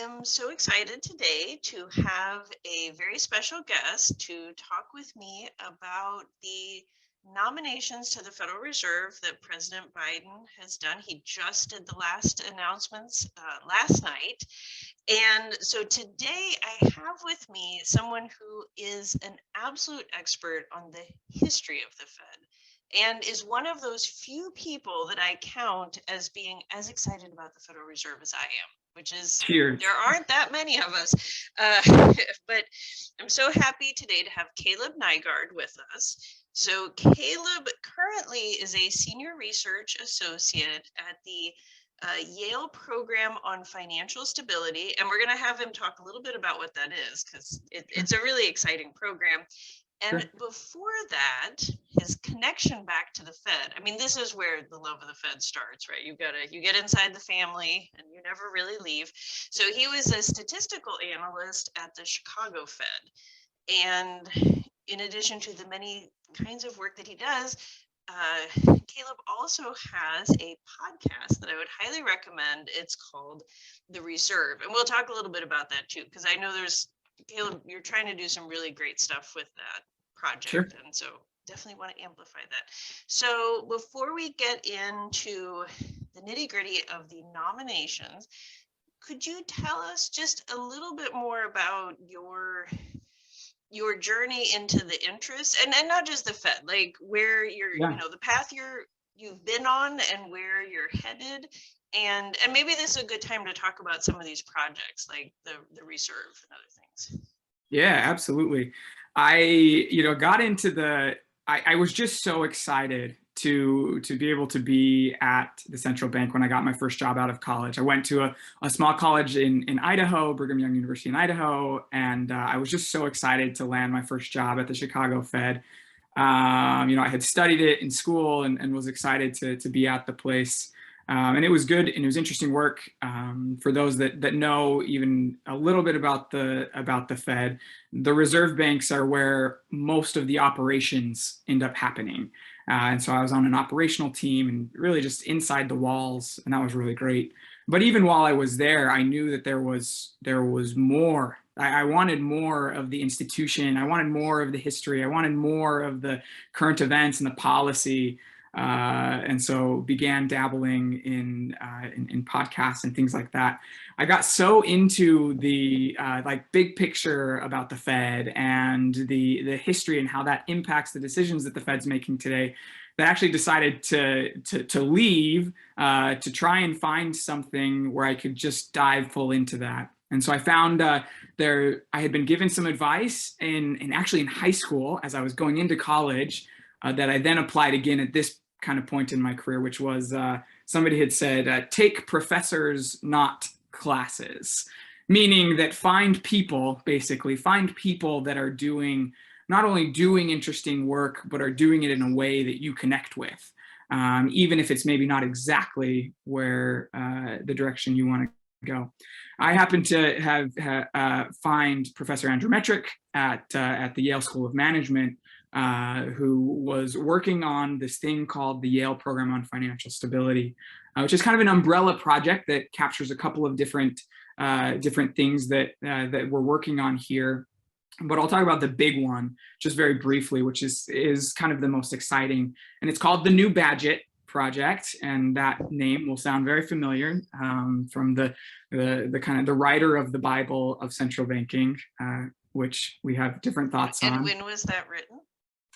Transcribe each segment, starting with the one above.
am so excited today to have a very special guest to talk with me about the nominations to the Federal Reserve that President Biden has done. He just did the last announcements last night. And so today I have with me someone who is an absolute expert on the history of the Fed and is one of those few people that I count as being as excited about the Federal Reserve as I am, which is, Cheers. there aren't that many of us. But I'm so happy today to have Kaleb Nygaard with us. So Kaleb currently is a senior research associate at the Yale Program on Financial Stability, and we're going to have him talk a little bit about what that is, because it's a really exciting program. And before that, his connection back to the Fed. I mean, this is where the love of the Fed starts, right? You get inside the family and you never really leave. So he was a statistical analyst at the Chicago Fed. And in addition to the many kinds of work that he does, Kaleb also has a podcast that I would highly recommend. It's called The Reserve. And we'll talk a little bit about that too, because I know Kaleb, you're trying to do some really great stuff with that project. Sure. And so definitely want to amplify that. So before we get into the nitty gritty of the nominations, could you tell us just a little bit more about your journey into the interest and not just the Fed, like where you're, the path you've been on and where you're headed. And maybe this is a good time to talk about some of these projects like the Reserve and other things. Yeah, absolutely. I got into I was just so excited to be able to be at the central bank when I got my first job out of college. I went to a small college in Idaho, Brigham Young University in Idaho, and I was just so excited to land my first job at the Chicago Fed. I had studied it in school and was excited to be at the place. And it was good and it was interesting work. For those that know even a little bit about the Fed, the reserve banks are where most of the operations end up happening. And so I was on an operational team and really just inside the walls, and that was really great. But even while I was there, I knew that there was more. I wanted more of the institution. I wanted more of the history. I wanted more of the current events and the policy. And so began dabbling in podcasts and things like that. I got so into the big picture about the Fed and the history and how that impacts the decisions that the Fed's making today, that I actually decided to leave to try and find something where I could just dive full into that. And so I found I had been given some advice actually in high school as I was going into college that I then applied again at this kind of point in my career, which was somebody had said, take professors, not classes, meaning that find people that are not only doing interesting work, but are doing it in a way that you connect with, even if it's maybe not exactly where the direction you want to go. I happened to find Professor Andrew Metrick at the Yale School of Management, who was working on this thing called the Yale Program on Financial Stability, which is kind of an umbrella project that captures a couple of different things that we're working on here. But I'll talk about the big one just very briefly, which is kind of the most exciting, and it's called the New Badget Project, and that name will sound very familiar from the kind of the writer of the Bible of central banking, which we have different thoughts on. And when was that written?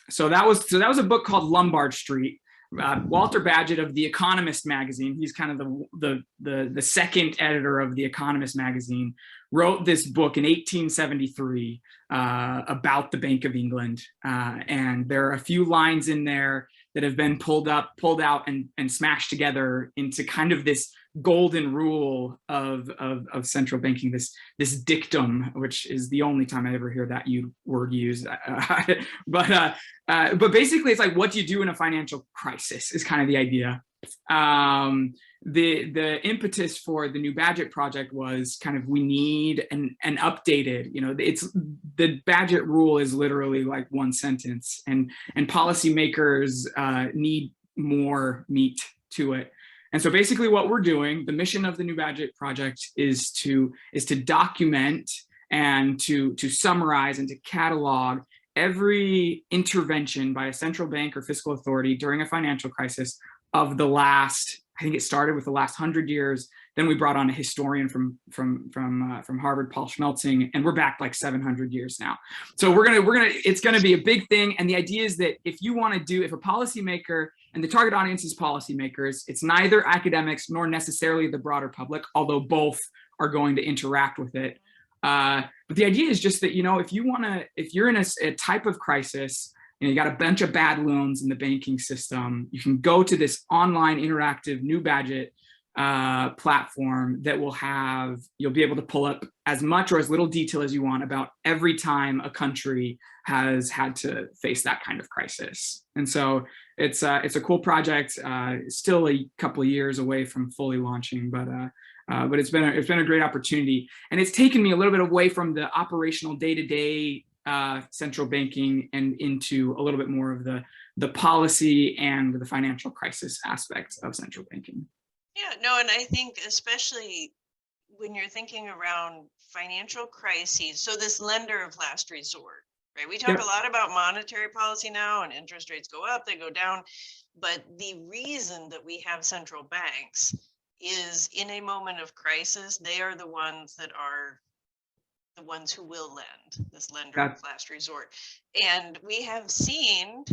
So that was a book called Lombard Street. Walter Badget of The Economist magazine, he's kind of the second editor of The Economist magazine, wrote this book in 1873 about the Bank of England. And there are a few lines in there that have been pulled out and smashed together into kind of this golden rule of central banking, this dictum, which is the only time I ever hear that word used. But basically, it's like, what do you do in a financial crisis is kind of the idea. The impetus for the New Badget Project was kind of, we need an updated, it's the Badget rule is literally like one sentence, and policymakers need more meat to it. And so basically what we're doing, the mission of the new Badget Project is to document and to summarize and to catalog every intervention by a central bank or fiscal authority during a financial crisis of the last, I think it started with the last 100 years. Then we brought on a historian from Harvard, Paul Schmelzing, and we're back like 700 years now. So it's gonna be a big thing. And the idea is that if a policymaker, and the target audience is policymakers, it's neither academics nor necessarily the broader public, although both are going to interact with it. But the idea is just that, if you're in a type of crisis, you got a bunch of bad loans in the banking system, you can go to this online interactive new Badget platform that you'll be able to pull up as much or as little detail as you want about every time a country has had to face that kind of crisis. And so it's a cool project. Still a couple of years away from fully launching, but it's been a great opportunity, and it's taken me a little bit away from the operational day-to-day central banking and into a little bit more of the policy and the financial crisis aspects of central banking. Yeah, no, and I think especially when you're thinking around financial crises, so this lender of last resort, right? We talk a lot about monetary policy now, and interest rates go up, they go down, but the reason that we have central banks is in a moment of crisis, they are the ones who will lend, this lender of last resort. And we have seen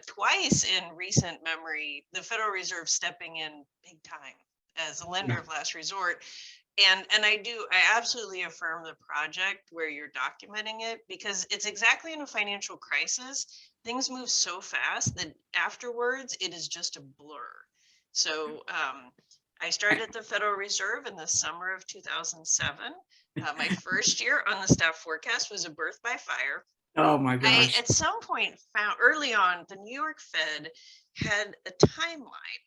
twice in recent memory, the Federal Reserve stepping in big time as a lender of last resort. And I absolutely affirm the project where you're documenting it, because it's exactly in a financial crisis, things move so fast that afterwards it is just a blur. So I started at the Federal Reserve in the summer of 2007. My first year on the staff forecast was a birth by fire. Oh my gosh. I, at some point, found early on, the New York Fed had a timeline.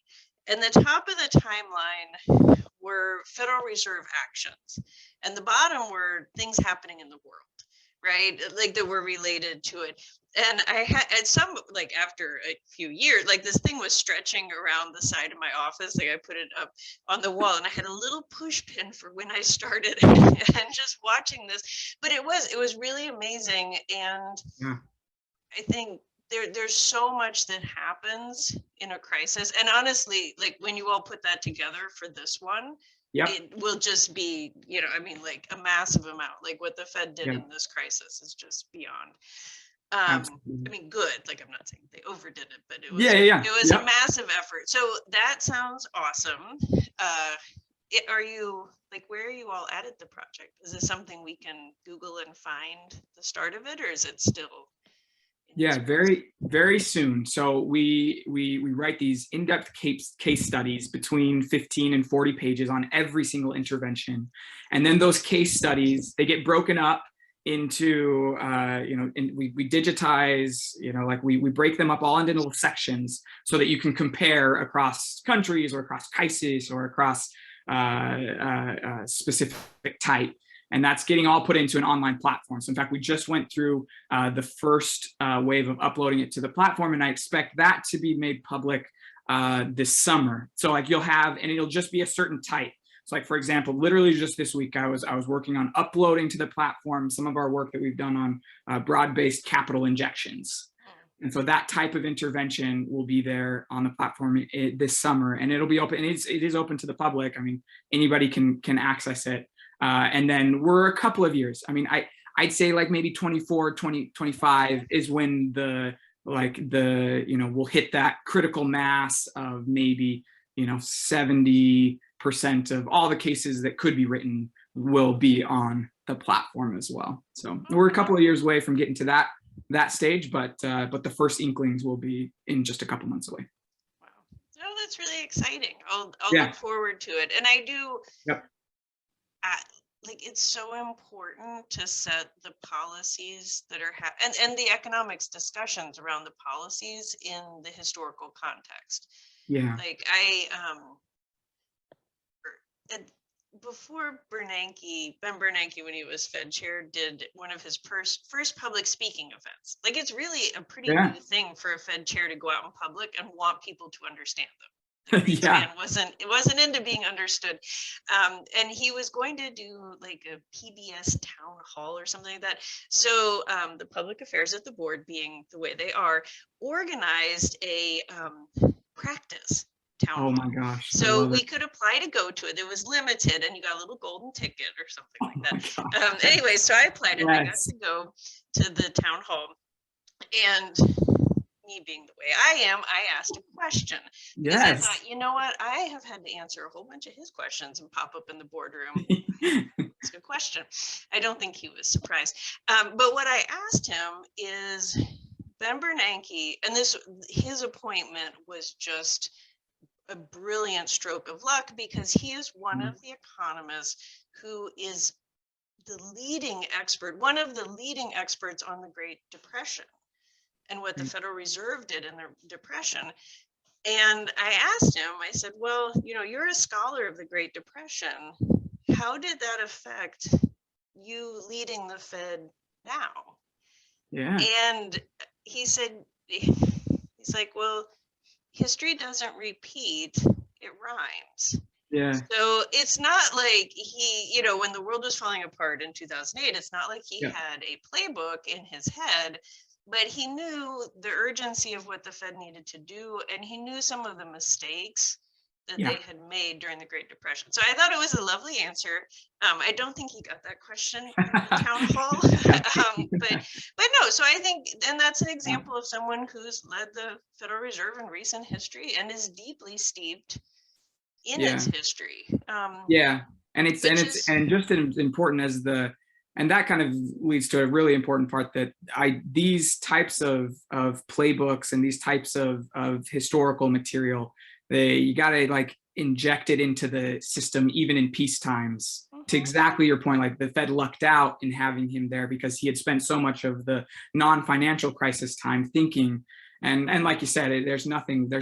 And the top of the timeline were Federal Reserve actions. And the bottom were things happening in the world, right? Like that were related to it. And I had at some, like after a few years, like this thing was stretching around the side of my office. Like I put it up on the wall, and I had a little push pin for when I started and just watching this. But it was really amazing. And I think there's so much that happens in a crisis. And honestly, like when you all put that together for this one, it will just be, like a massive amount. Like what the Fed did in this crisis is just beyond. Good. Like I'm not saying they overdid it, but it was it was a massive effort. So that sounds awesome. Are you like, where are you all at the project? Is this something we can Google and find the start of it, or is it still? Yeah, very, very soon. So we write these in-depth case studies between 15 and 40 pages on every single intervention. And then those case studies, they get broken up into, we digitize, we break them up all into little sections so that you can compare across countries or across crises or across specific type. And that's getting all put into an online platform. So in fact, we just went through the first wave of uploading it to the platform, and I expect that to be made public this summer. So like and it'll just be a certain type. So like, for example, literally just this week, I was working on uploading to the platform some of our work that we've done on broad-based capital injections. And so that type of intervention will be there on the platform this summer, and it'll be open. And it is open to the public. I mean, anybody can access it. And then we're a couple of years. I mean, I'd say like maybe 24, 25 is when we'll hit that critical mass of maybe, 70% of all the cases that could be written will be on the platform as well. So we're a couple of years away from getting to that stage, but the first inklings will be in just a couple months away. Wow. Oh, that's really exciting. I'll look forward to it. And I do. Yep. It's so important to set the policies that are and the economics discussions around the policies in the historical context. Yeah. Like before Ben Bernanke, when he was Fed chair, did one of his first public speaking events. Like it's really a pretty new thing for a Fed chair to go out in public and want people to understand them. Yeah. It wasn't into being understood. And he was going to do like a PBS town hall or something like that. So the public affairs at the board, being the way they are, organized a practice town Oh hall. my gosh. I So love it. we could apply to go to it. It was limited and you got a little golden ticket or something Oh like my that. gosh. Anyway, so I applied and I got Yes. to go to the town hall. And me being the way I am, I asked a question because I thought, Yes. you know what? I have had to answer a whole bunch of his questions and pop up in the boardroom. Ask a question. I don't think he was surprised. But what I asked him is, Ben Bernanke, and his appointment was just a brilliant stroke of luck because he is one of the economists who is one of the leading experts on the Great Depression and what the Federal Reserve did in the Depression. And I asked him, I said, well, you're a scholar of the Great Depression. How did that affect you leading the Fed now? Yeah. And he said, he's like, well, history doesn't repeat, it rhymes. Yeah. So it's not like he, when the world was falling apart in 2008, it's not like he had a playbook in his head, but he knew the urgency of what the Fed needed to do, and he knew some of the mistakes that they had made during the Great Depression. So I thought it was a lovely answer. I don't think he got that question in the town hall, but no. So I think, and that's an example of someone who's led the Federal Reserve in recent history and is deeply steeped in its history. And it's just as important as and that kind of leads to a really important part that these types of playbooks and these types of historical material, you got to like inject it into the system even in peace times. To exactly your point, like the Fed lucked out in having him there because he had spent so much of the non-financial crisis time thinking, and like you said, there's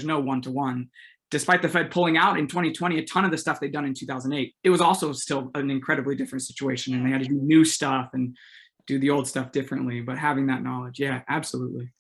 no one-to-one. Despite the Fed pulling out in 2020, a ton of the stuff they'd done in 2008, it was also still an incredibly different situation, and they had to do new stuff and do the old stuff differently. But having that knowledge, yeah, absolutely.